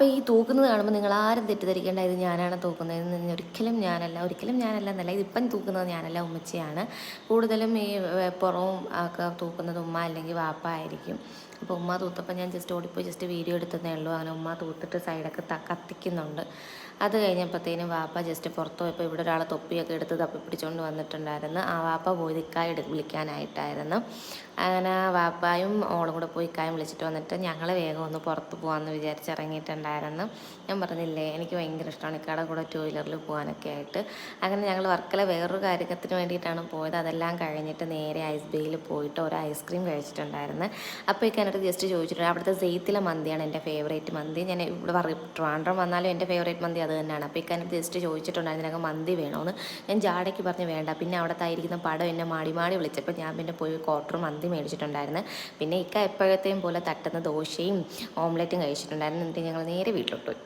അപ്പോൾ ഈ തൂക്കുന്നത് കാണുമ്പോൾ നിങ്ങൾ ആരും തെറ്റിദ്ധരിക്കേണ്ട ഇത് ഞാനാണ് തൂക്കുന്നതെന്ന്. ഒരിക്കലും ഞാനല്ല എന്നല്ല, ഇതിപ്പം തൂക്കുന്നത് ഞാനല്ല, ഉമ്മച്ചിയാണ്. കൂടുതലും ഈ പുറവും ഒക്കെ തൂക്കുന്നത് ഉമ്മ അല്ലെങ്കിൽ വാപ്പ ആയിരിക്കും. അപ്പോൾ ഉമ്മ തൂത്തപ്പോൾ ഞാൻ ജസ്റ്റ് ഓടിപ്പോയി ജസ്റ്റ് വീഡിയോ എടുത്തതേ ഉള്ളൂ. അങ്ങനെ ഉമ്മ തൂത്തിട്ട് സൈഡൊക്കെ കത്തിക്കുന്നുണ്ട്. അത് കഴിഞ്ഞപ്പോഴത്തേനും വാപ്പ ജസ്റ്റ് പുറത്ത് പോയപ്പോൾ ഇവിടെ ഒരാൾ തൊപ്പിയൊക്കെ എടുത്ത് തപ്പി പിടിച്ചുകൊണ്ട് വന്നിട്ടുണ്ടായിരുന്നു. ആ വാപ്പ പോയത് ഇക്കായ വിളിക്കാനായിട്ടായിരുന്നു. അങ്ങനെ വാപ്പായും ഓളും കൂടെ പോയി ഇക്കായും വിളിച്ചിട്ട് വന്നിട്ട് ഞങ്ങൾ വേഗം ഒന്ന് പുറത്ത് പോകാമെന്ന് വിചാരിച്ചിറങ്ങിയിട്ടുണ്ടായിരുന്നു. ഞാൻ പറഞ്ഞില്ലേ, എനിക്ക് ഭയങ്കര ഇഷ്ടമാണ് ഇക്കാടെ കൂടെ ടൂ വീലറിൽ പോകാനൊക്കെ ആയിട്ട്. അങ്ങനെ ഞങ്ങൾ വർക്കല വേറൊരു കാര്യത്തിന് വേണ്ടിയിട്ടാണ് പോയത്. അതെല്ലാം കഴിഞ്ഞിട്ട് നേരെ ഐസ് ബേയിൽ പോയിട്ട് ഒരു ഐസ്ക്രീം കഴിച്ചിട്ടുണ്ടായിരുന്നു. അപ്പോൾ എന്നോട് ജസ്റ്റ് ചോദിച്ചിട്ടുണ്ട്, അവിടുത്തെ സെയ്ത്തിലെ മന്തിയാണ് എൻ്റെ ഫേവറേറ്റ് മന്തി. ഞാൻ ഇവിടെ ട്രിവാൻഡ്രം വന്നാലും എൻ്റെ ഫേവറേറ്റ് മന്തി അത് തന്നെയാണ്. അപ്പോൾ എന്നോട് ജസ്റ്റ് ചോദിച്ചിട്ടുണ്ടായിരുന്നു നിനക്ക് മന്തി വേണമെന്ന്. ഞാൻ ജാടയ്ക്ക് പറഞ്ഞ് വേണ്ട. പിന്നെ അവിടുത്തെ ആയിരിക്കുന്ന പടം എന്നെ മാടി വിളിച്ചപ്പോൾ ഞാൻ പിന്നെ പോയി ക്വാർട്ടർ മന്തി മേടിച്ചിട്ടുണ്ടായിരുന്നു. പിന്നെ എപ്പോഴത്തെയും പോലെ തട്ടുന്ന ദോശയും ഓംലെറ്റും കഴിച്ചിട്ടുണ്ടായിരുന്നു. എന്നിട്ട് ഞങ്ങൾ നേരെ വീട്ടിലോട്ട് പോയി.